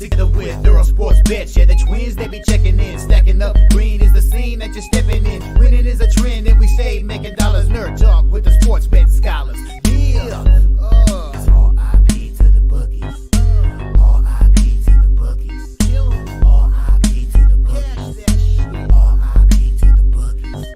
Together with Earle Sports Bets, yeah, the twins, they be checking in. Stacking up, green is the scene that you're stepping in. Winning is a trend, and we save, making dollars. Nerd talk with the sports bet scholars. Yeah, it's R.I.P. to the bookies. R.I.P. to the bookies. R.I.P. to the bookies. R.I.P. to the bookies.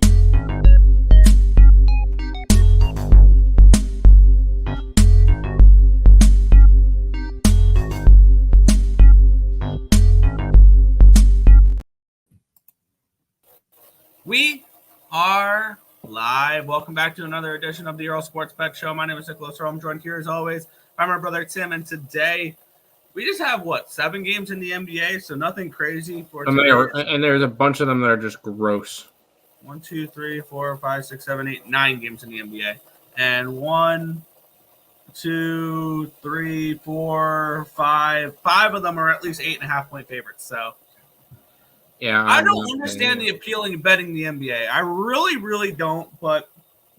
We are live. Welcome back to another edition of the Earle Sports Bet Show. My name is Nicholas Earle. I'm joined here as always by my brother Tim, and today we just have 7 games in the NBA, so nothing crazy for today. And there's a bunch of them that are just gross. 1, 2, 3, 4, 5, 6, 7, 8, 9 games in the NBA, and 1, 2, 3, 4, 5 of them are at least 8.5 point favorites. So. Yeah, I don't understand the appealing of betting the NBA. I really don't, but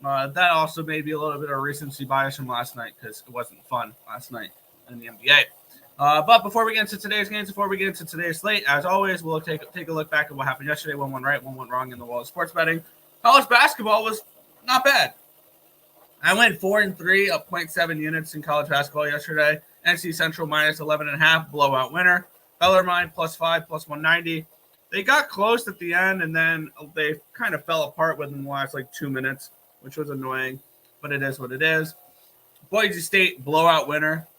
that also may be a little bit of recency bias from last night because it wasn't fun last night in the NBA. But before we get into today's games, before we get into today's slate, as always, we'll take a look back at what happened yesterday. One went right, one went wrong in the world of sports betting. College basketball was not bad. I went 4-3, up 0.7 units in college basketball yesterday. NC Central minus 11.5, blowout winner. Bellarmine +5, +190. They got close at the end, and then they kind of fell apart within the last 2 minutes, which was annoying, but it is what it is. Boise State, blowout winner.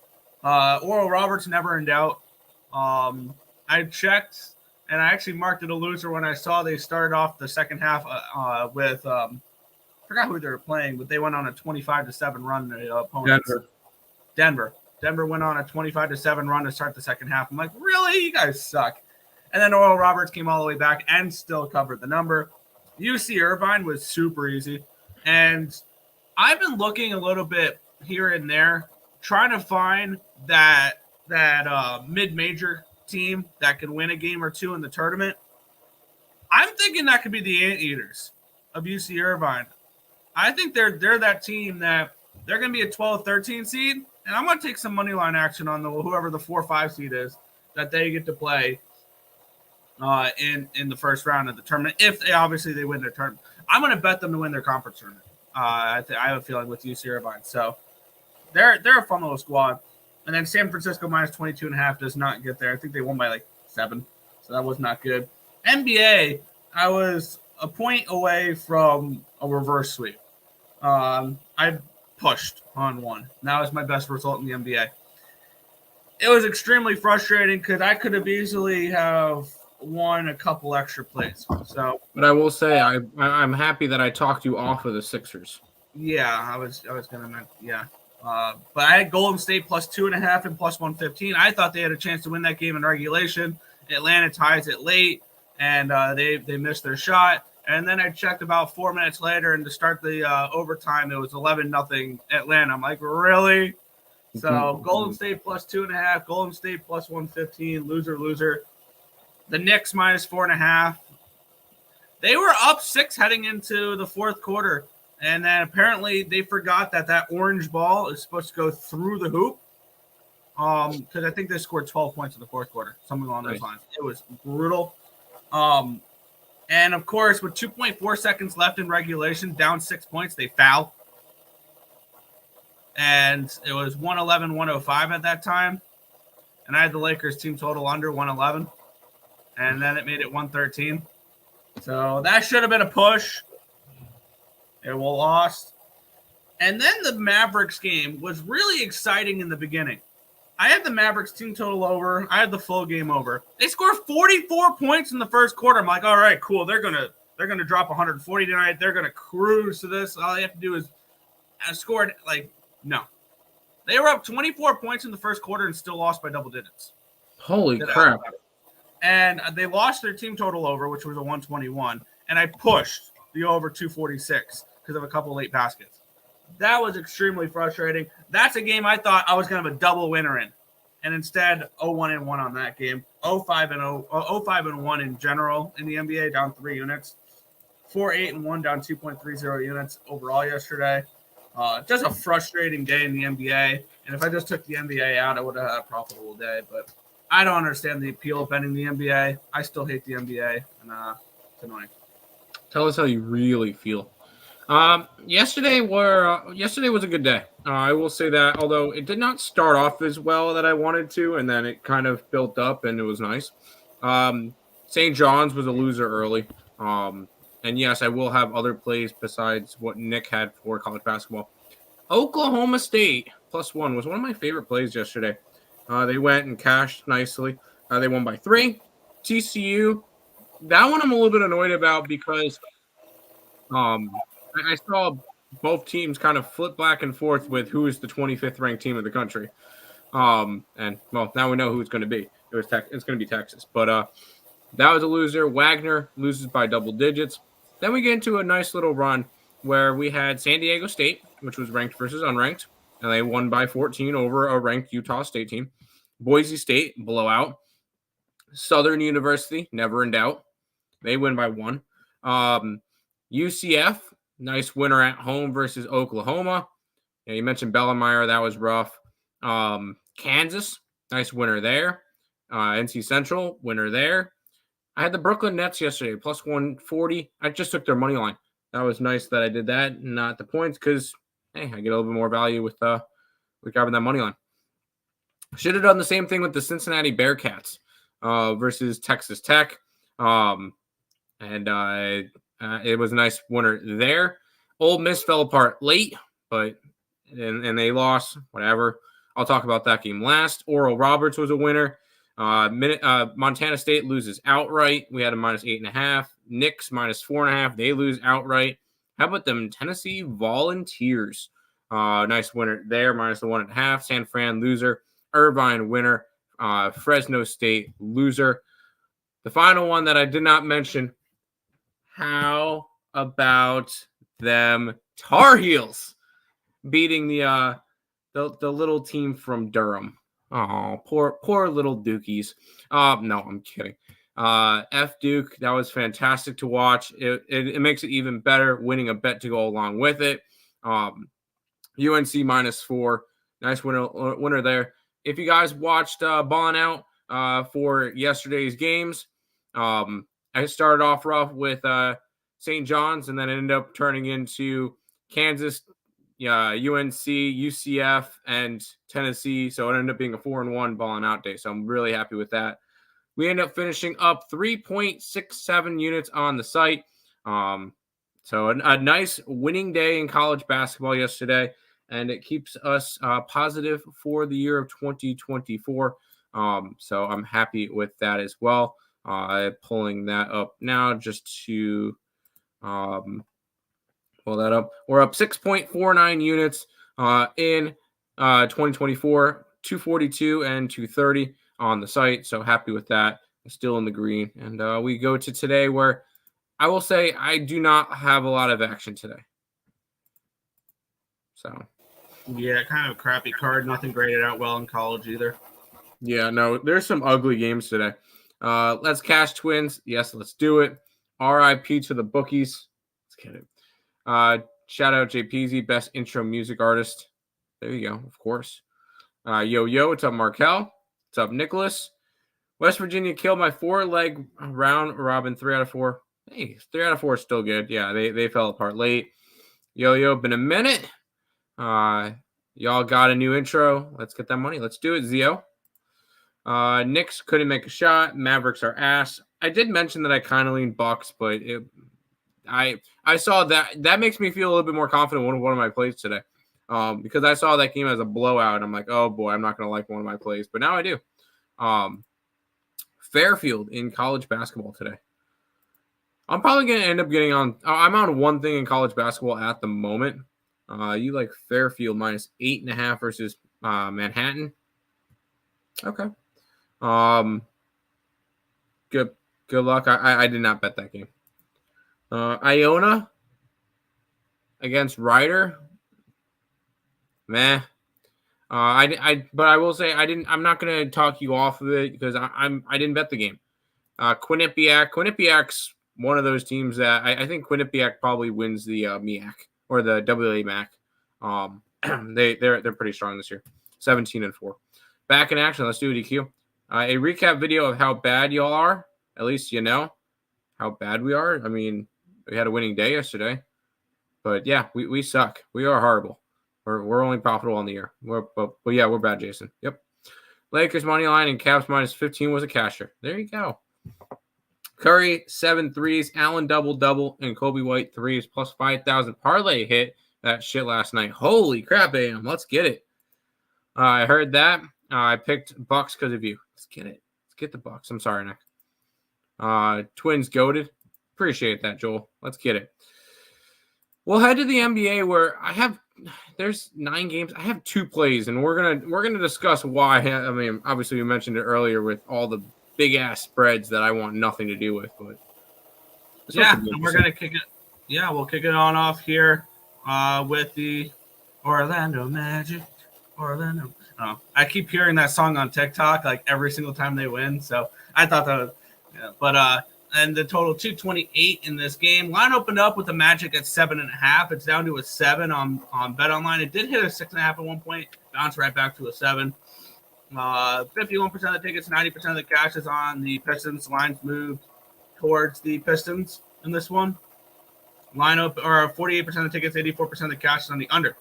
Oral Roberts, never in doubt. I checked, and I actually marked it a loser when I saw they started off the second half with I forgot who they were playing, but they went on a 25-7 run. The opponents. Denver went on a 25-7 run to start the second half. I'm like, really? You guys suck. And then Oral Roberts came all the way back and still covered the number. UC Irvine was super easy. And I've been looking a little bit here and there, trying to find that mid-major team that can win a game or two in the tournament. I'm thinking that could be the Anteaters of UC Irvine. I think they're that team that they're going to be a 12-13 seed. And I'm going to take some money line action on whoever the 4-5 seed is that they get to play in the first round of the tournament, if they win their tournament. I'm going to bet them to win their conference tournament. I have a feeling with UC Irvine. So they're a fun little squad. And then San Francisco minus 22.5 does not get there. I think they won by 7. So that was not good. NBA, I was a point away from a reverse sweep. I pushed on one. That was my best result in the NBA. It was extremely frustrating because I could have easily have won a couple extra plays. So, but I will say I'm happy that I talked you off of the Sixers. Yeah, I was gonna but I had Golden State +2.5 and +115. I thought they had a chance to win that game in regulation. Atlanta ties it late, and they missed their shot. And then I checked about 4 minutes later, and to start the overtime, it was 11-0 Atlanta. I'm like, really? So Golden State +2.5, Golden State +115, loser. The Knicks minus 4.5. They were up 6 heading into the fourth quarter. And then apparently they forgot that orange ball is supposed to go through the hoop. Because I think they scored 12 points in the fourth quarter, something along those lines. It was brutal. And of course, with 2.4 seconds left in regulation, down 6 points, they foul. And it was 111-105 at that time. And I had the Lakers team total under 111. And then it made it 113. So that should have been a push. It was lost. And then the Mavericks game was really exciting in the beginning. I had the Mavericks team total over. I had the full game over. They scored 44 points in the first quarter. I'm like, all right, cool. They're gonna drop 140 tonight. They're gonna cruise to this. All they have to do is score. No. They were up 24 points in the first quarter and still lost by double digits. Holy crap. And they lost their team total over, which was a 121. And I pushed the over 246 because of a couple late baskets. That was extremely frustrating. That's a game I thought I was going to have a double winner in. And instead, 0-1-1 on that game. 0-5-1 in general in the NBA, down 3 units. 4-8-1, down 2.30 units overall yesterday. Just a frustrating day in the NBA. And if I just took the NBA out, I would have had a profitable day. But I don't understand the appeal of betting the NBA. I still hate the NBA, and it's annoying. Tell us how you really feel. Yesterday was a good day. I will say that, although it did not start off as well that I wanted to, and then it kind of built up, and it was nice. St. John's was a loser early. And yes, I will have other plays besides what Nick had for college basketball. Oklahoma State +1 was one of my favorite plays yesterday. They went and cashed nicely. They won by 3. TCU, that one I'm a little bit annoyed about because I saw both teams kind of flip back and forth with who is the 25th ranked team in the country. And well, now we know who it's going to be. It's going to be Texas. But that was a loser. Wagner loses by double digits. Then we get into a nice little run where we had San Diego State, which was ranked versus unranked, and they won by 14 over a ranked Utah State team. Boise State, blowout. Southern University, never in doubt. They win by 1. UCF, nice winner at home versus Oklahoma. Yeah, you mentioned Bellemeyer. That was rough. Kansas, nice winner there. NC Central, winner there. I had the Brooklyn Nets yesterday, +140. I just took their money line. That was nice that I did that, not the points, because, hey, I get a little bit more value with grabbing that money line. Should have done the same thing with the Cincinnati Bearcats versus Texas Tech. And it was a nice winner there. Ole Miss fell apart late, but and they lost, whatever. I'll talk about that game last. Oral Roberts was a winner. Montana State loses outright. We had a -8.5. Knicks -4.5. They lose outright. How about them Tennessee Volunteers? Nice winner there, -1.5. San Fran loser. Irvine winner. Fresno State loser. The final one that I did not mention. How about them Tar Heels beating the little team from Durham? Oh, poor little Dukies. No, I'm kidding. F Duke, that was fantastic to watch. It makes it even better winning a bet to go along with it. UNC -4, nice winner there. If you guys watched Ballin' Out for yesterday's games, I started off rough with St. John's, and then it ended up turning into Kansas, UNC, UCF, and Tennessee. So it ended up being a 4-1 Ballin' Out day. So I'm really happy with that. We end up finishing up 3.67 units on the site. So a nice winning day in college basketball yesterday, and it keeps us positive for the year of 2024. So I'm happy with that as well. Pulling that up now just to pull that up. We're up 6.49 units in 2024, 242 and 230 on the site. So happy with that. Still in the green. And we go to today, where I will say I do not have a lot of action today. So yeah, kind of a crappy card. Nothing graded out well in college either. Yeah, no, there's some ugly games today. Let's cash twins. Yes, let's do it. RIP to the bookies. Let's get it. Shout out JPZ, best intro music artist. There you go, of course. Yo, what's up, Markel? What's up, Nicholas? West Virginia killed my 4-leg round robin, 3 out of 4. Hey, 3 out of 4 is still good. Yeah, they fell apart late. Yo, been a minute. Y'all got a new intro. Let's get that money. Let's do it, Zio. Knicks couldn't make a shot. Mavericks are ass. I did mention that I kind of lean Bucks, but I saw that makes me feel a little bit more confident in one of my plays today. Because I saw that game as a blowout. I'm like, oh boy, I'm not gonna like one of my plays, but now I do. Fairfield in college basketball today. I'm probably gonna end up getting on. I'm on one thing in college basketball at the moment. You like Fairfield -8.5 versus Manhattan. Okay. Good luck. I did not bet that game. Iona against Ryder. Meh. But I will say I'm not gonna talk you off of it because I didn't bet the game. Quinnipiac's one of those teams that I think Quinnipiac probably wins the MEAC or the WA MAC. They're pretty strong this year. 17-4. Back in action. Let's do it, EQ. A recap video of how bad y'all are. At least you know how bad we are. I mean, we had a winning day yesterday. But yeah, we suck. We are horrible. We're only profitable on the year. But yeah, we're bad, Jason. Yep. Lakers money line and Caps minus 15 was a casher. There you go. Curry 7 threes, Allen double, and Kobe White threes plus 5,000. Parlay hit that shit last night. Holy crap, AM. Let's get it. I heard that. I picked Bucks because of you. Let's get it. Let's get the Bucks. I'm sorry, Nick. Twins goated. Appreciate that, Joel. Let's get it. We'll head to the NBA where there's 9 games. I have 2 plays, and we're gonna discuss why. I mean, obviously we mentioned it earlier with all the big ass spreads that I want nothing to do with, but yeah, and we're gonna kick it. Yeah, we'll kick it on off here with the Orlando Magic. Orlando. Oh, I keep hearing that song on TikTok like every single time they win, so I thought that was. Yeah, but and the total 228 in this game. Line opened up with the Magic at 7.5. It's down to a 7 on BetOnline. It did hit a 6.5 at one point, bounced right back to a 7. 51% of the tickets, 90% of the cash is on the Pistons. Lines moved towards the Pistons in this one. Line up or 48% of the tickets, 84% of the cash is on the under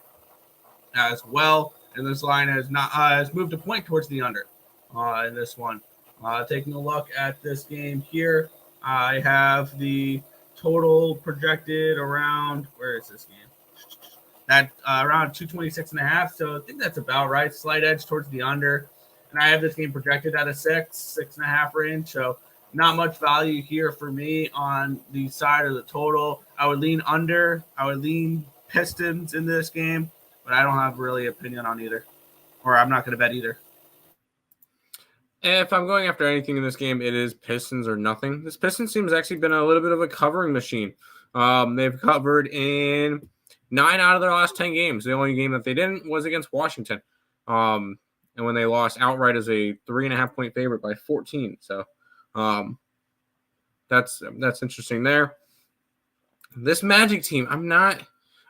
as well. And this line has moved a point towards the under in this one. Taking a look at this game here, I have the total projected around, where is this game? That around 226.5. So I think that's about right. Slight edge towards the under. And I have this game projected at a 6.5 range. So not much value here for me on the side of the total. I would lean under. I would lean Pistons in this game, but I don't have really opinion on either. Or I'm not going to bet either. If I'm going after anything in this game, it is Pistons or nothing. This Pistons team has actually been a little bit of a covering machine. They've covered in 9 out of their last 10 games. The only game that they didn't was against Washington. And when they lost outright as a 3.5 point favorite by 14. So that's interesting there. This Magic team,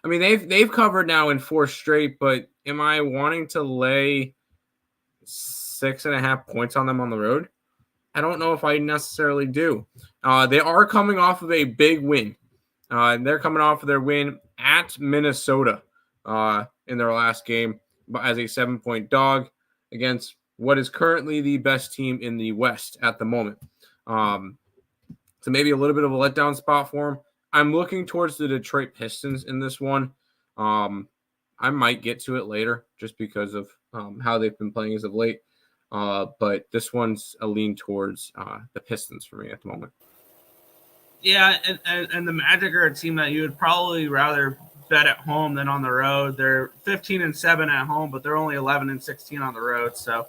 they've covered now in 4 straight, but am I wanting to lay 6.5 points on them on the road? I don't know if I necessarily do. They are coming off of a big win. They're coming off of their win at Minnesota in their last game as a 7-point dog against what is currently the best team in the West at the moment. So maybe a little bit of a letdown spot for them. I'm looking towards the Detroit Pistons in this one. I might get to it later just because of how they've been playing as of late. But this one's a lean towards the Pistons for me at the moment. Yeah, and the Magic are a team that you would probably rather bet at home than on the road. They're 15-7 at home, but they're only 11-16 on the road. So,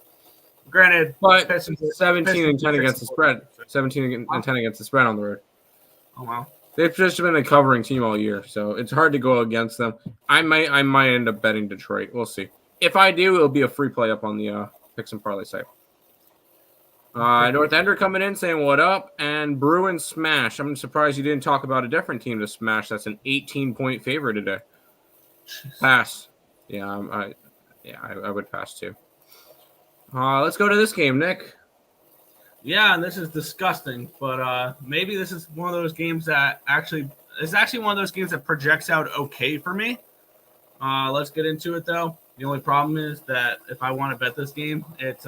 granted, but Pistons 17-10 against the spread. 17-10 against the spread on the road. Oh wow. They've just been a covering team all year, so it's hard to go against them. I might end up betting Detroit. We'll see. If I do, it'll be a free play up on the Picks and Parlay site. North Ender coming in saying what up, and Bruins smash. I'm surprised you didn't talk about a different team to smash. That's an 18-point favorite today. Pass. Yeah, I would pass too. Let's go to this game, Nick. Yeah, and this is disgusting, but maybe this is one of those games that is actually one of those games that projects out okay for me. Let's get into it though. The only problem is that if I want to bet this game, it's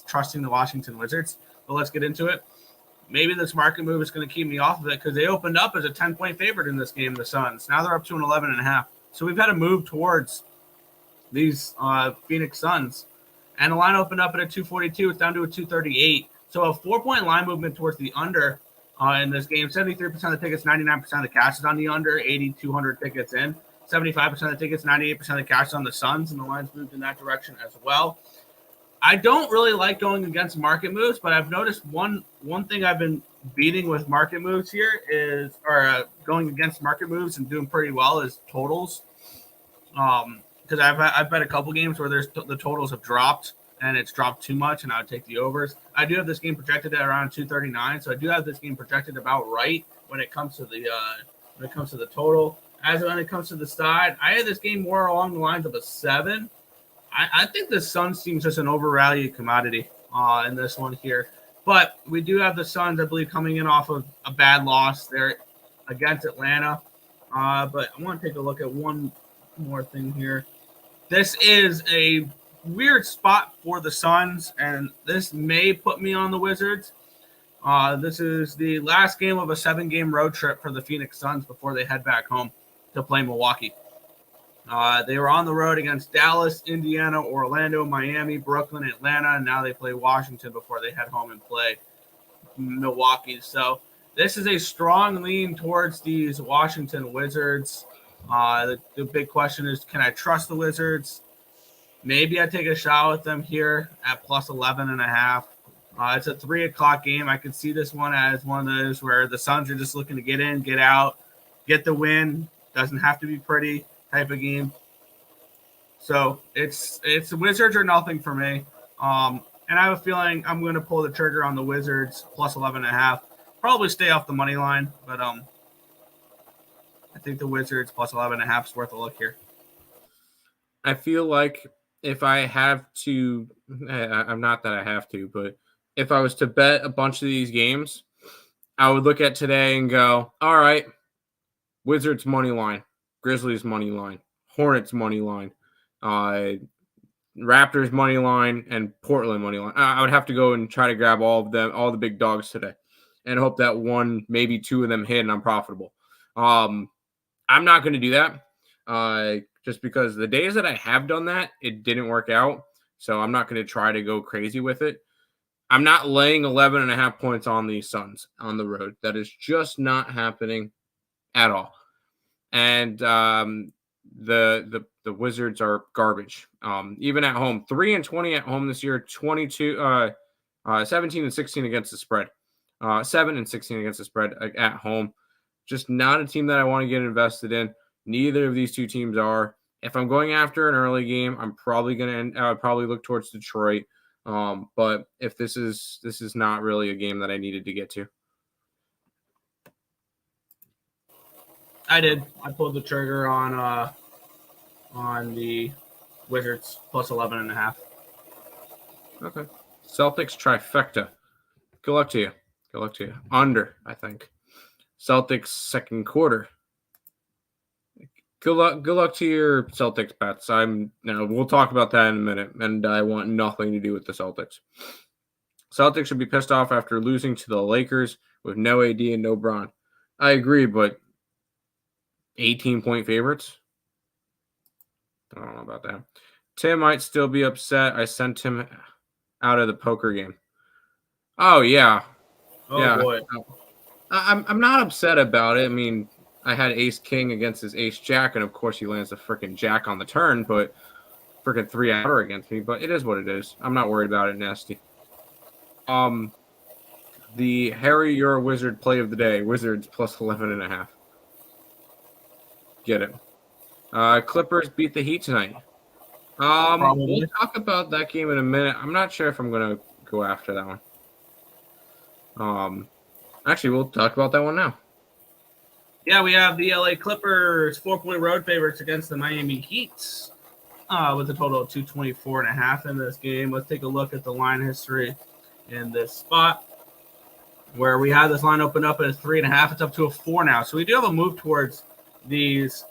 trusting the Washington Wizards. But let's get into it. Maybe this market move is going to keep me off of it because they opened up as a 10-point favorite in this game, the Suns. Now they're up to an 11.5. So we've had to move towards these Phoenix Suns. And the line opened up at a 242. It's down to a 238. So a 4-point line movement towards the under in this game. 73% of the tickets, 99% of the cash is on the under. 8,200 tickets in. 75% of the tickets, 98% of the cash is on the Suns, and the line's moved in that direction as well. I don't really like going against market moves, but I've noticed one thing I've been beating with market moves here going against market moves and doing pretty well is totals. Because I've bet a couple games where the totals have dropped and it's dropped too much, and I would take the overs. I do have this game projected at around 239, so I do have this game projected about right when it comes to the total. As when it comes to the side, I had this game more along the lines of a 7. I think the Suns team is just an overvalued commodity. in this one here. But we do have the Suns, I believe, coming in off of a bad loss there against Atlanta. But I want to take a look at one more thing here. This is a weird spot for the Suns, and this may put me on the Wizards. This is the last game of a 7-game road trip for the Phoenix Suns before they head back home to play Milwaukee. They were on the road against Dallas, Indiana, Orlando, Miami, Brooklyn, Atlanta, and now they play Washington before they head home and play Milwaukee. So this is a strong lean towards these Washington Wizards. The big question is, can I trust the Wizards? Maybe I take a shot with them here at plus 11.5. It's a 3 o'clock game. I could see this one as one of those where the Suns are just looking to get in, get out, get the win. Doesn't have to be pretty type of game. So it's Wizards or nothing for me. And I have a feeling I'm going to pull the trigger on the Wizards plus 11.5. Probably stay off the money line, but I think the Wizards plus 11.5 is worth a look here. I feel like if I have to, I'm not that I have to, but if I was to bet a bunch of these games, I would look at today and go, all right, Wizards money line, Grizzlies money line, Hornets money line, Raptors money line, and Portland money line. I would have to go and try to grab all of them, all the big dogs today, and hope that one, maybe two of them hit and I'm profitable. I'm not going to do that just because the days that I have done that, it didn't work out. So I'm not going to try to go crazy with it. I'm not laying 11.5 points on the Suns on the road. That is just not happening at all. And the Wizards are garbage. Even at home, 3-20 at home this year, 17-16 against the spread, 7-16 against the spread at home. Just not a team that I want to get invested in. Neither of these two teams are. If I'm going after an early game, I'm probably going to probably look towards Detroit. But if this is not really a game that I needed to get to. I did. I pulled the trigger on the Wizards plus 11.5. Okay. Celtics trifecta. Good luck to you. Good luck to you. Under, I think. Celtics second quarter. Good luck to your Celtics bets. We'll talk about that in a minute, and I want nothing to do with the Celtics. Celtics should be pissed off after losing to the Lakers with no AD and no Bron. I agree, but 18-point favorites? I don't know about that. Tim might still be upset. I sent him out of the poker game. Oh yeah. Oh yeah. boy. I'm not upset about it. I mean, I had ace king against his ace jack, and of course he lands the freaking jack on the turn, but freaking 3-outer against me. But it is what it is. I'm not worried about it, nasty. The Harry, you're a wizard play of the day. Wizards plus 11.5. Get it. Clippers beat the Heat tonight. We'll talk about that game in a minute. I'm not sure if I'm going to go after that one. Actually, we'll talk about that one now. Yeah, we have the LA Clippers 4-point road favorites against the Miami Heat with a total of 224.5 in this game. Let's take a look at the line history in this spot where we have this line open up at 3.5. It's up to a 4 now. So we do have a move towards these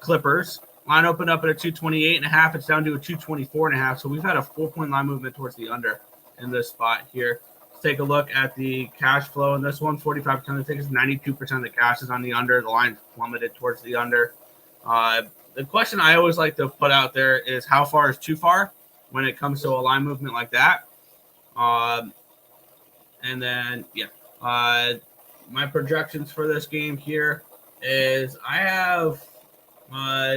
Clippers. Line opened up at a 228.5. It's down to a 224.5. So we've had a 4-point line movement towards the under in this spot here. Let's take a look at the cash flow in this one. 45% of the tickets, 92% of the cash is on the under. The line plummeted towards the under. The question I always like to put out there is how far is too far when it comes to a line movement like that. And then, my projections for this game here is I have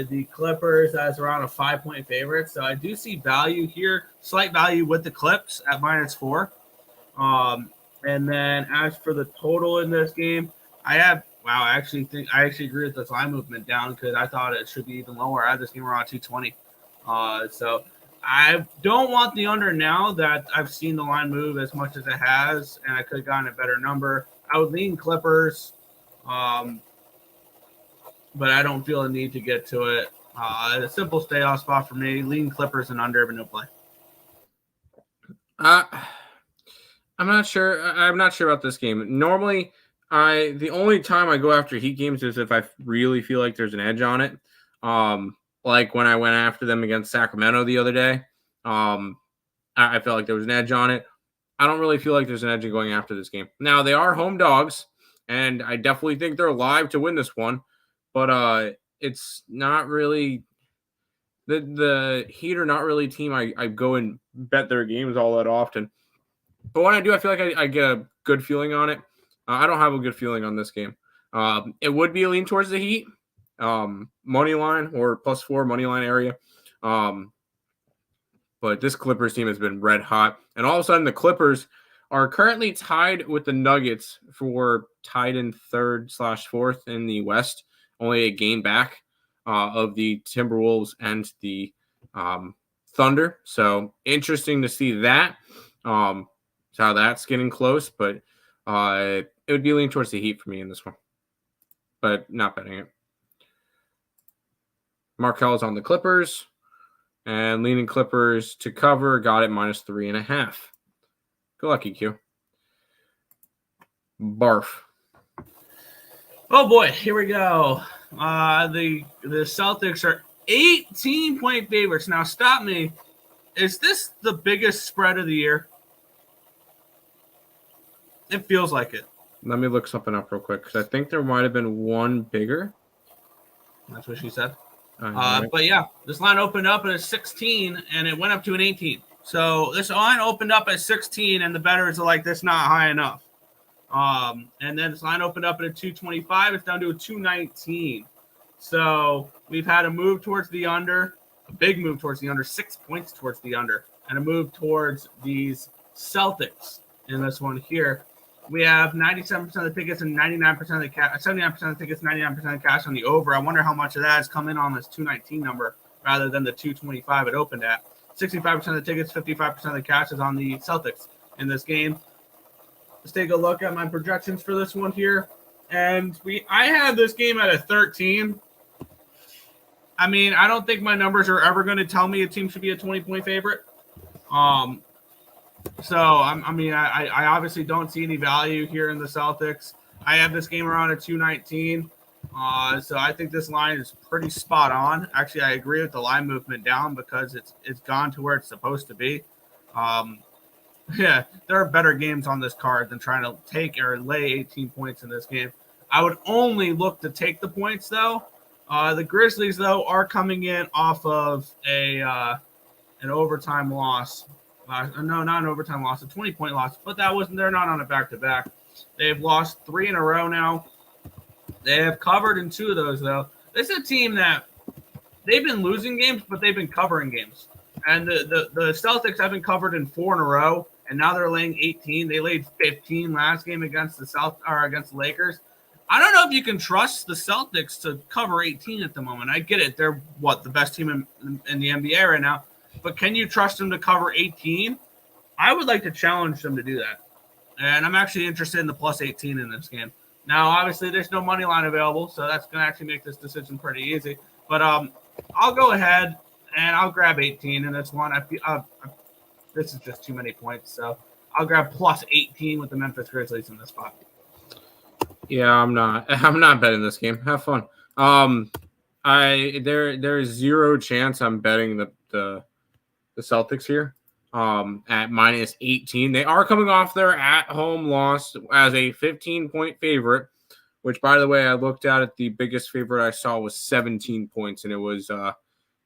the Clippers as around a 5-point favorite. So I do see value here, slight value with the Clips at -4. And then as for the total in this game, I actually agree with this line movement down because I thought it should be even lower. I had this game around 220. So I don't want the under now that I've seen the line move as much as it has, and I could have gotten a better number. I would lean Clippers, but I don't feel a need to get to it. A simple stay off spot for me. Lean Clippers and under, but no play. I'm not sure. I'm not sure about this game. Normally, the only time I go after Heat games is if I really feel like there's an edge on it. Like when I went after them against Sacramento the other day. I felt like there was an edge on it. I don't really feel like there's an edge in going after this game. Now they are home dogs, and I definitely think they're live to win this one. But it's not really the Heat are not really a team I go and bet their games all that often. But when I do, I feel like I get a good feeling on it. I don't have a good feeling on this game. It would be a lean towards the Heat, money line or +4 money line area. But this Clippers team has been red hot. And all of a sudden, the Clippers are currently tied with the Nuggets for tied in 3rd/4th in the West, only a game back of the Timberwolves and the Thunder. So interesting to see that. How that's getting close, but it would be leaning towards the Heat for me in this one, but not betting it. Markel is on the Clippers, and leaning Clippers to cover. Got it -3.5. Good lucky, Q. Barf. Oh boy, here we go. The Celtics are 18-point favorites. Now stop me. Is this the biggest spread of the year? It feels like it. Let me look something up real quick because I think there might have been one bigger. That's what she said. But yeah, this line opened up at a 16 and it went up to an 18. So this line opened up at 16 and the bettors are like, that's not high enough. And then this line opened up at a 225. It's down to a 219. So we've had a move towards the under, a big move towards the under, 6 points towards the under, and a move towards these Celtics in this one here. We have 97% of the tickets and 99% of the cash, 79% of the tickets, 99% of cash on the over. I wonder how much of that has come in on this 219 number rather than the 225 it opened at. 65% of the tickets, 55% of the cash is on the Celtics in this game. Let's take a look at my projections for this one here. And I had this game at a 13. I mean, I don't think my numbers are ever going to tell me a team should be a 20-point favorite. So, I obviously don't see any value here in the Celtics. I have this game around a 219. So I think this line is pretty spot on. Actually, I agree with the line movement down because it's gone to where it's supposed to be. Yeah, there are better games on this card than trying to take or lay 18 points in this game. I would only look to take the points, though. The Grizzlies, though, are coming in off of an overtime loss. No, not an overtime loss, a 20-point loss. But they're not on a back-to-back. They've lost 3 in a row now. They have covered in 2 of those, though. This is a team that they've been losing games, but they've been covering games. And the Celtics have been covered in 4 in a row, and now they're laying 18. They laid 15 last game against the Lakers. I don't know if you can trust the Celtics to cover 18 at the moment. I get it. They're, the best team in the NBA right now. But can you trust them to cover 18? I would like to challenge them to do that. And I'm actually interested in the plus 18 in this game. Now, obviously, there's no money line available, so that's going to actually make this decision pretty easy. But I'll go ahead, and I'll grab 18 in this one. This is just too many points, so I'll grab plus 18 with the Memphis Grizzlies in this spot. Yeah, I'm not betting this game. Have fun. There's zero chance I'm betting the Celtics here. At -18. They are coming off their at-home loss as a 15-point favorite, which, by the way, I looked at it. The biggest favorite I saw was 17 points, and it was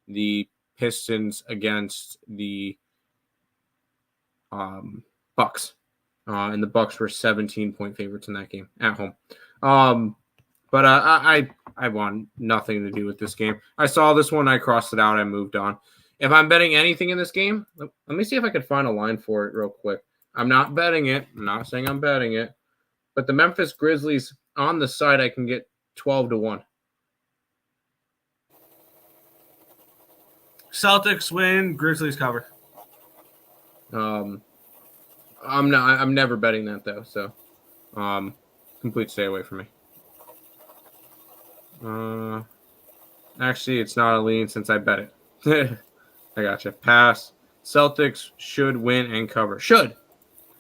the Pistons against the Bucks. And the Bucks were 17-point favorites in that game at home. But I want nothing to do with this game. I saw this one. I crossed it out. I moved on. If I'm betting anything in this game, let me see if I could find a line for it real quick. I'm not betting it. I'm not saying I'm betting it. But the Memphis Grizzlies on the side, I can get 12-1. Celtics win, Grizzlies cover. I'm never betting that though, so complete stay away from me. Actually, it's not a lean since I bet it. I gotcha. Pass. Celtics should win and cover. Should.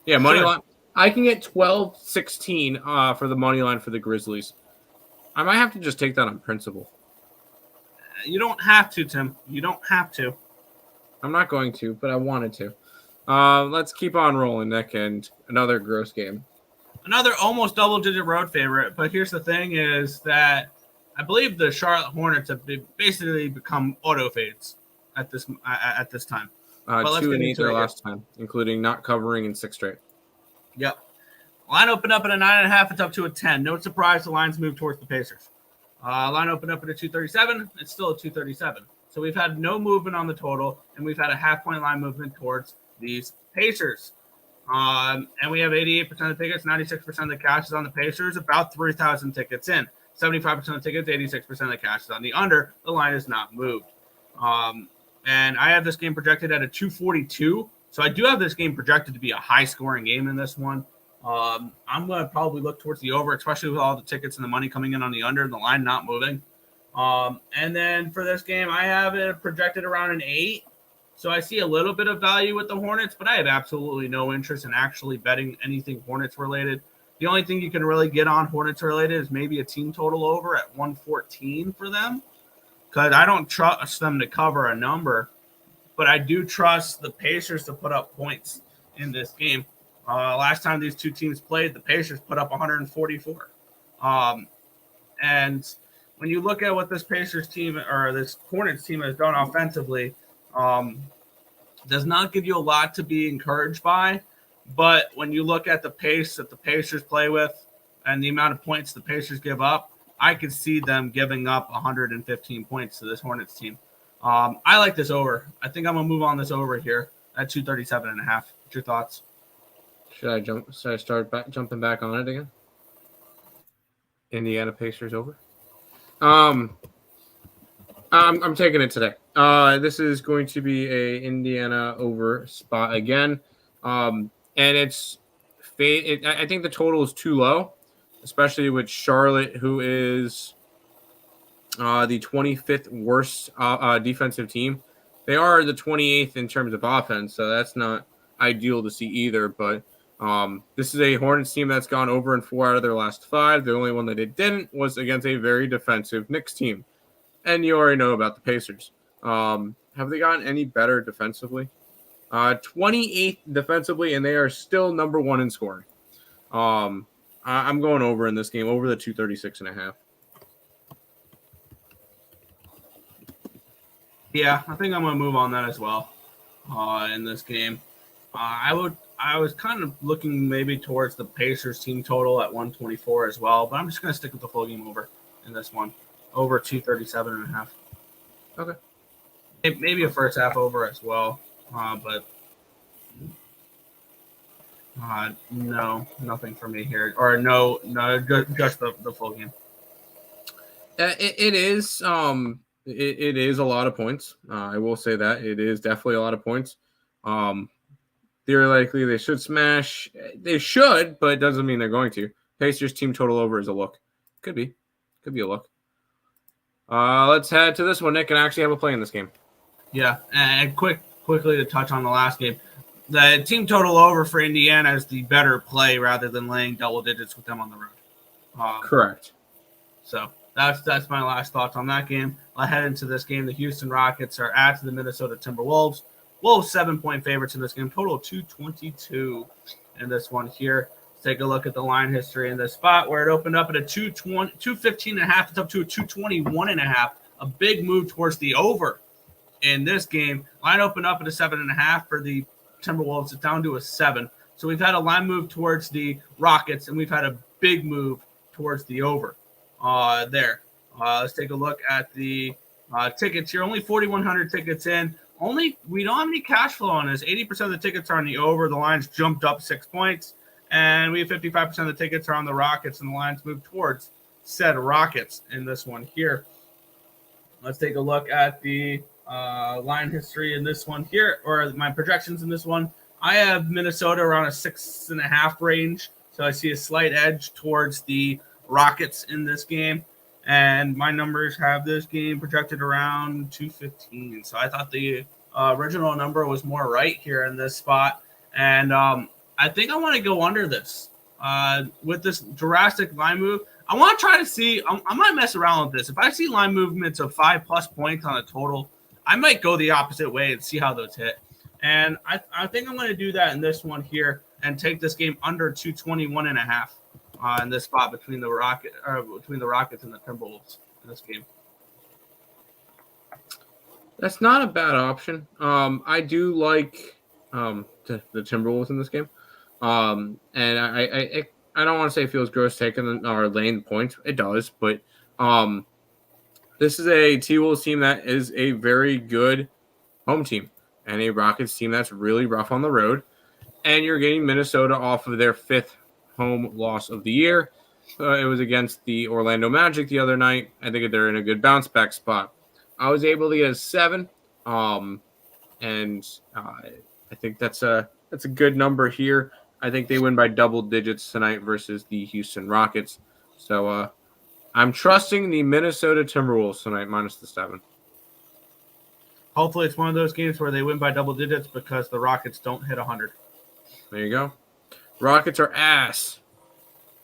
Yeah, money Should. line. I can get 12-16 for the money line for the Grizzlies. I might have to just take that on principle. You don't have to, Tim. You don't have to. I'm not going to, but I wanted to. Let's keep on rolling, Nick, and another gross game. Another almost double-digit road favorite. But here's the thing: is that I believe the Charlotte Hornets have basically become auto fades at this time. But let's 2 get and 8 into their it last time, including not covering in 6 straight. Yep. Line opened up at a 9.5. It's up to a 10. No surprise, the lines moved towards the Pacers. Line opened up at a 237. It's still a 237. So we've had no movement on the total, and we've had a half-point line movement towards these Pacers. And we have 88% of the tickets, 96% of the cash is on the Pacers, about 3,000 tickets in. 75% of the tickets, 86% of the cash is on the under. The line is not moved. And I have this game projected at a 242. So I do have this game projected to be a high-scoring game in this one. I'm going to probably look towards the over, especially with all the tickets and the money coming in on the under and the line not moving. And then for this game, I have it projected around an 8. So I see a little bit of value with the Hornets, but I have absolutely no interest in actually betting anything Hornets related. The only thing you can really get on Hornets related is maybe a team total over at 114 for them, because I don't trust them to cover a number, but I do trust the Pacers to put up points in this game. Last time these two teams played, the Pacers put up 144. And when you look at what this Pacers team or this Hornets team has done offensively, does not give you a lot to be encouraged by. But when you look at the pace that the Pacers play with and the amount of points the Pacers give up, I could see them giving up 115 points to this Hornets team. I like this over. I think I'm going to move on this over here at 237.5. What's your thoughts? Should I start jumping back on it again? Indiana Pacers over. I'm taking it today. This is going to be a Indiana over spot again. And it's I think the total is too low, especially with Charlotte, who is the 25th worst defensive team. They are the 28th in terms of offense, so that's not ideal to see either. But this is a Hornets team that's gone over in 4 out of their last 5. The only one that it didn't was against a very defensive Knicks team. And you already know about the Pacers. Have they gotten any better defensively? 28th defensively, and they are still number 1 in scoring. I'm going over in this game, over the 236.5. Yeah, I think I'm going to move on that as well in this game. I was kind of looking maybe towards the Pacers team total at 124 as well, but I'm just going to stick with the full game over in this one. Over 237.5. Okay. Maybe a first half over as well, but no, nothing for me here. Or no, just the full game. It is it is a lot of points. I will say that it is definitely a lot of points. Theoretically, they should smash. They should, but it doesn't mean they're going to. Pacers team total over is a look. Could be a look. Let's head to this one. Nick can actually have a play in this game. Yeah, and quickly to touch on the last game. The team total over for Indiana is the better play rather than laying double digits with them on the road. Correct. So that's my last thoughts on that game. I'll head into this game. The Houston Rockets are at the Minnesota Timberwolves. Wolves 7-point favorites in this game. Total 222 in this one here. Let's take a look at the line history in this spot where it opened up at a 215.5. It's up to a 221.5. A big move towards the over in this game. Line opened up at a 7.5 for the Timberwolves. It's down to a 7. So we've had a line move towards the Rockets, and we've had a big move towards the over there. Let's take a look at the tickets here. Only 4,100 tickets in. We don't have any cash flow on this. 80% of the tickets are on the over. The lines jumped up 6 points. And we have 55% of the tickets are on the Rockets, and the lines moved towards said Rockets in this one here. Let's take a look at the line history in this one here, or my projections in this one. I have Minnesota around a 6.5 range. So I see a slight edge towards the Rockets in this game. And my numbers have this game projected around 215. So I thought the original number was more right here in this spot. And I think I want to go under this. With this drastic line move, I want to try to see. I might mess around with this. If I see line movements of 5+ points on a total, I might go the opposite way and see how those hit. And I think I'm going to do that in this one here and take this game under 221.5 in this spot between the Rockets and the Timberwolves in this game. That's not a bad option. I do like the Timberwolves in this game. And I don't want to say it feels gross taking or laying the points. It does, but this is a T-Wolves team that is a very good home team and a Rockets team that's really rough on the road. And you're getting Minnesota off of their 5th home loss of the year. It was against the Orlando Magic the other night. I think they're in a good bounce back spot. I was able to get a 7, and I think that's a good number here. I think they win by double digits tonight versus the Houston Rockets. So I'm trusting the Minnesota Timberwolves tonight minus the 7. Hopefully it's one of those games where they win by double digits because the Rockets don't hit 100. There you go. Rockets are ass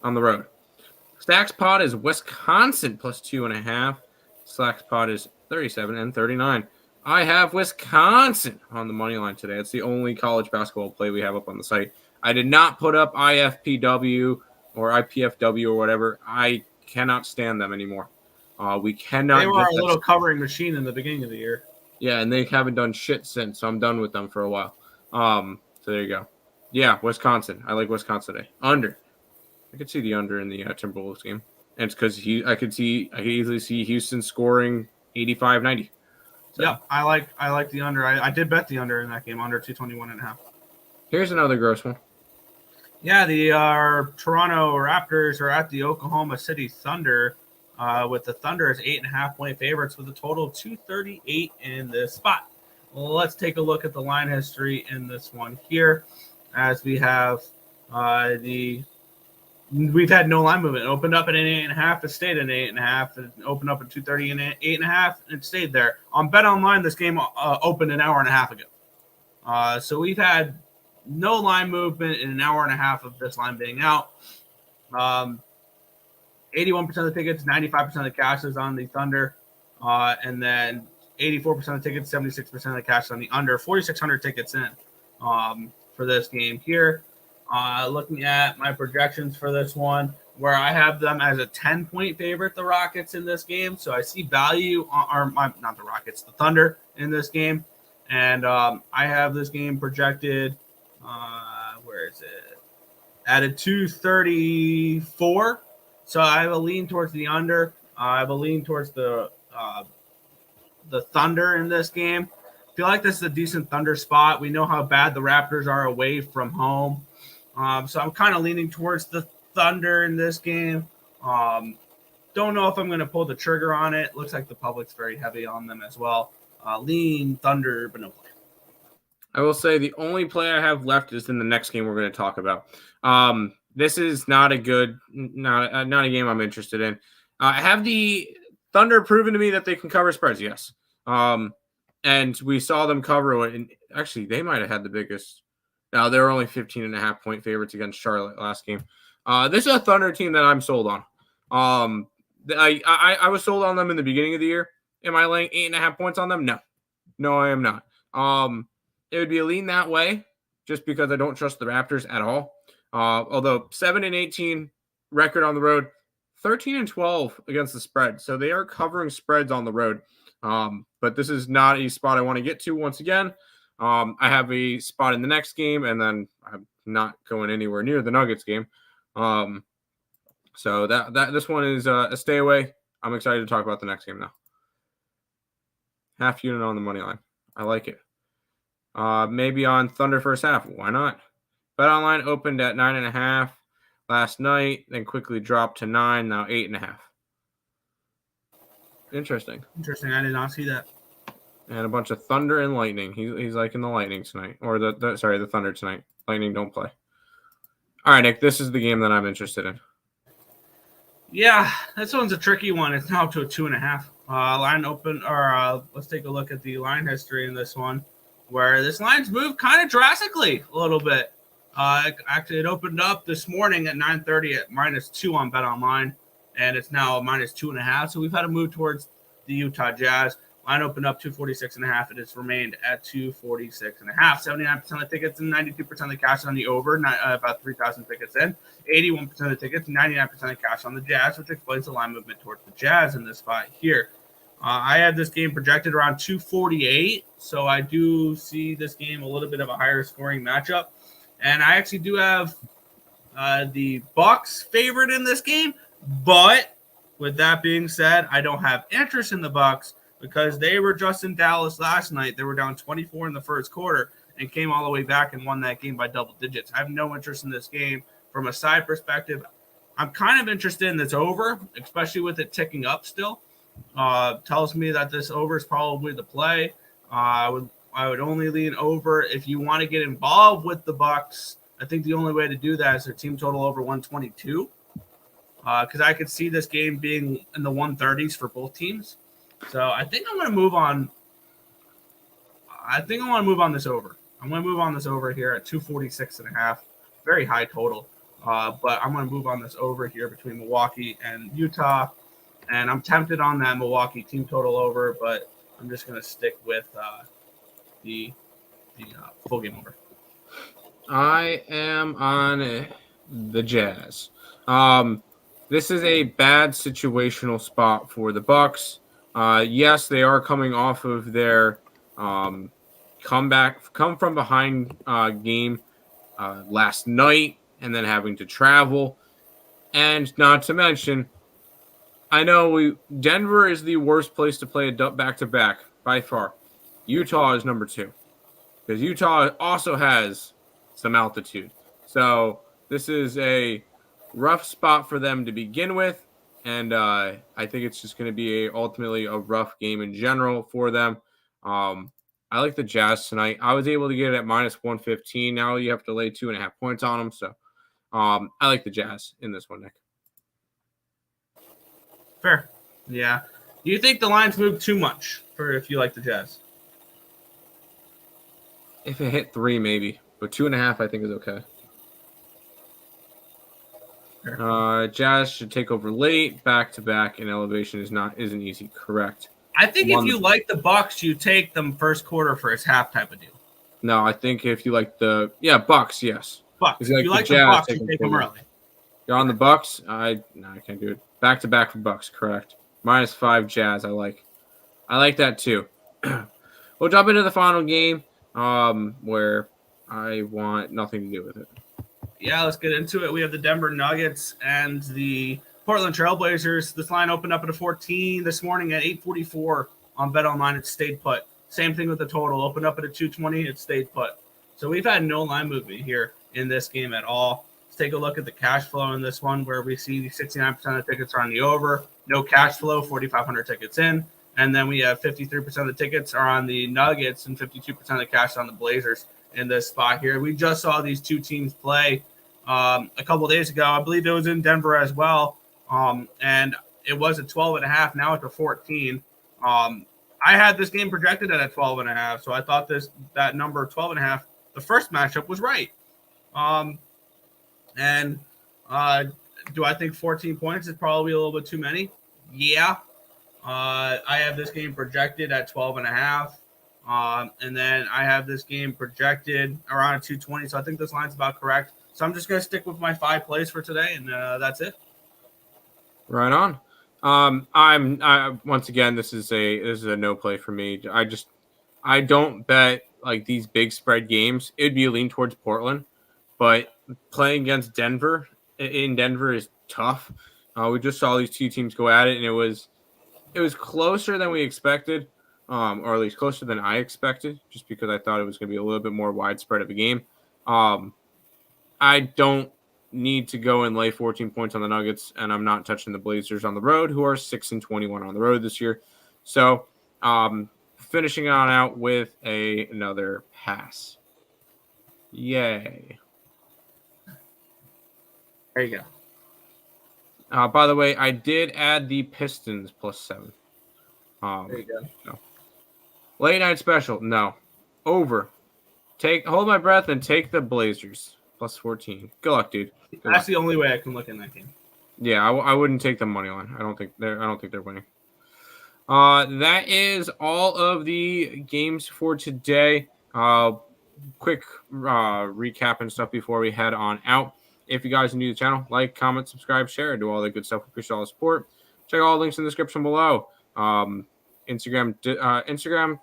on the road. Stacks pod is Wisconsin plus 2.5. Slacks pod is 37 and 39. I have Wisconsin on the money line today. It's the only college basketball play we have up on the site. I did not put up IFPW or IPFW or whatever. I cannot stand them anymore. We cannot. They were a little covering machine in the beginning of the year. Yeah, and they haven't done shit since, so I'm done with them for a while. So there you go. Yeah, Wisconsin. I like Wisconsin today. Under. I could see the under in the Timberwolves game. And it's because I could easily see Houston scoring 85-90. So. Yeah, I like the under. I did bet the under in that game, under 221.5. Here's another gross one. Yeah, the Toronto Raptors are at the Oklahoma City Thunder, with the Thunder as 8.5-point favorites with a total of 238 in this spot. Well, let's take a look at the line history in this one here, as we have we've had no line movement. It opened up at an 8.5, it stayed at 8.5. It opened up at 230 and 8.5, and it stayed there. On Bet Online, this game opened an hour and a half ago. So we've had no line movement in an hour and a half of this line being out. 81% of the tickets, 95% of the cash is on the Thunder, and then 84% of the tickets, 76% of the cash on the under. 4,600 tickets in for this game here. Looking at my projections for this one, where I have them as a 10-point favorite, the Rockets in this game. So I see value not the Rockets, the Thunder in this game. And I have this game projected, where is it? At a 234. So I have a lean towards the under. I have a lean towards the Thunder in this game. I feel like this is a decent Thunder spot. We know how bad the Raptors are away from home. So I'm kind of leaning towards the Thunder in this game. Don't know if I'm going to pull the trigger on it. Looks like the public's very heavy on them as well. Lean Thunder, but no play. I will say the only play I have left is in the next game we're going to talk about. This is not a game I'm interested in. I have the Thunder proven to me that they can cover spreads, yes. And we saw them cover it. And actually, they might have had the biggest. Now, they were only 15.5-point favorites against Charlotte last game. This is a Thunder team that I'm sold on. I was sold on them in the beginning of the year. Am I laying 8.5 points on them? No, I am not. It would be a lean that way just because I don't trust the Raptors at all. Although 7-18 record on the road, 13-12 against the spread. So they are covering spreads on the road. But this is not a spot I want to get to once again. I have a spot in the next game, and then I'm not going anywhere near the Nuggets game. So this one is a stay away. I'm excited to talk about the next game now. Half unit on the money line. I like it. Maybe on Thunder first half. Why not? Bet Online opened at 9.5 last night, then quickly dropped to 9, now 8.5. Interesting. I did not see that. And a bunch of Thunder and Lightning. He's liking the Lightning tonight. Or the Thunder tonight. Lightning don't play. All right, Nick, this is the game that I'm interested in. Yeah, this one's a tricky one. It's now up to a 2.5. Line open, or let's take a look at the line history in this one, where this line's moved kind of drastically a little bit. Actually, it opened up this morning at 9:30 at -2 on Bet Online, and it's now -2.5. So we've had a move towards the Utah Jazz. Line opened up 246.5. It has remained at 246.5. 79% of the tickets and 92% of the cash on the over. About 3,000 tickets in. 81% of the tickets, 99% of cash on the Jazz, which explains the line movement towards the Jazz in this spot here. I had this game projected around 248, so I do see this game a little bit of a higher scoring matchup. And I actually do have the Bucks favored in this game, but with that being said, I don't have interest in the Bucks because they were just in Dallas last night. They were down 24 in the first quarter and came all the way back and won that game by double digits. I have no interest in this game from a side perspective. I'm kind of interested in this over, especially with it ticking up still. Tells me that this over is probably the play. I would only lean over if you want to get involved with the Bucks. I think the only way to do that is their team total over 122. Because I could see this game being in the 130s for both teams. So I think I'm going to move on. I think I want to move on this over. I'm going to move on this over here at 246.5. Very high total. But I'm going to move on this over here between Milwaukee and Utah. And I'm tempted on that Milwaukee team total over, but I'm just going to stick with the full game over. I am on the Jazz. This is a bad situational spot for the Bucks. Yes, they are coming off of their come from behind game last night and then having to travel. And not to mention, I know Denver is the worst place to play a back-to-back by far. Utah is number 2 because Utah also has some altitude. So this is a rough spot for them to begin with, and I think it's just going to be ultimately a rough game in general for them. I like the Jazz tonight. I was able to get it at -115. Now you have to lay 2.5 points on them. So I like the Jazz in this one, Nick. Fair. Yeah. Do you think the lines moved too much for if you like the Jazz? If it hit 3, maybe. But 2.5, I think, is okay. Fair. Jazz should take over late. Back-to-back in elevation isn't easy. Correct. I think if you like the Bucks, you take them first quarter, first half type of deal. No, I think if you like Bucks, yes. Bucks. If you like the Bucks, you take them early. You're on the Bucks? I can't do it. Back-to-back for Bucks, correct. -5 Jazz, I like that too. We'll jump into the final game where I want nothing to do with it. Yeah, let's get into it. We have the Denver Nuggets and the Portland Trailblazers. This line opened up at a 14 this morning at 8:44 on Bet Online. It stayed put. Same thing with the total. Opened up at a 220. It stayed put. So we've had no line movement here in this game at all. Let's take a look at the cash flow in this one where we see 69% of the tickets are on the over. No cash flow, 4,500 tickets in. And then we have 53% of the tickets are on the Nuggets and 52% of the cash on the Blazers in this spot here. We just saw these two teams play a couple days ago. I believe it was in Denver as well. And it was at 12.5. Now it's a 14. I had this game projected at 12.5. So I thought that number 12.5, the first matchup was right. Do I think 14 points is probably a little bit too many? Yeah. I have this game projected at 12.5. And then I have this game projected around a 220. So I think this line's about correct. So I'm just going to stick with my 5 plays for today, and that's it. Right on. I once again, this is a no play for me. I don't bet like these big spread games. It'd be a lean towards Portland, but playing against Denver in Denver is tough. We just saw these two teams go at it, and it was closer than we expected, or at least closer than I expected, just because I thought it was going to be a little bit more widespread of a game. I don't need to go and lay 14 points on the Nuggets, and I'm not touching the Blazers on the road, who are 6-21 on the road this year. So, finishing on out with another pass. Yay. There you go. By the way, I did add the Pistons +7. There you go. No. Late night special. No. Over. Hold my breath and take the Blazers. plus 14. Good luck, dude. Good That's luck. the only way I can look in that game. Yeah, I wouldn't take the money line. I don't think they're winning. That is all of the games for today. Quick recap and stuff before we head on out. If you guys are new to the channel, like, comment, subscribe, share, do all that good stuff. We appreciate all the support. Check all the links in the description below. Instagram,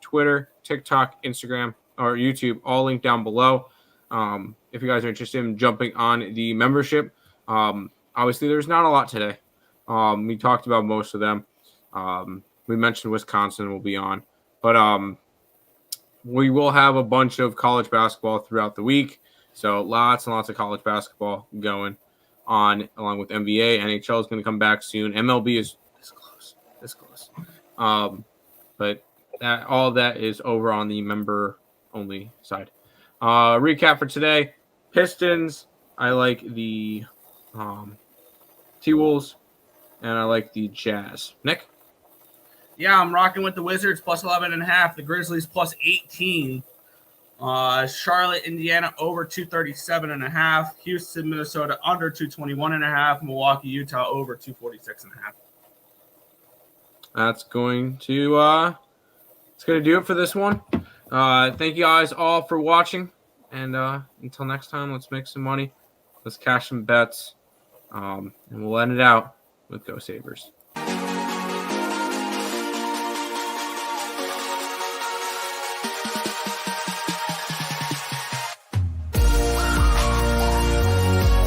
Twitter, TikTok, Instagram, or YouTube, all linked down below. If you guys are interested in jumping on the membership, obviously there's not a lot today. We talked about most of them. We mentioned Wisconsin will be on, but we will have a bunch of college basketball throughout the week. So lots and lots of college basketball going on, along with NBA. NHL is going to come back soon. MLB is this close. But all of that is over on the member-only side. Recap for today. Pistons, I like the T-Wolves, and I like the Jazz. Nick? Yeah, I'm rocking with the Wizards plus 11.5. The Grizzlies plus 18. Charlotte, Indiana over 237.5. Houston, Minnesota under 221.5. Milwaukee, Utah over 246.5. That's going to do it for this one. Thank you guys all for watching, and until next time, let's make some money. Let's cash some bets, and we'll end it out with Go Sabres.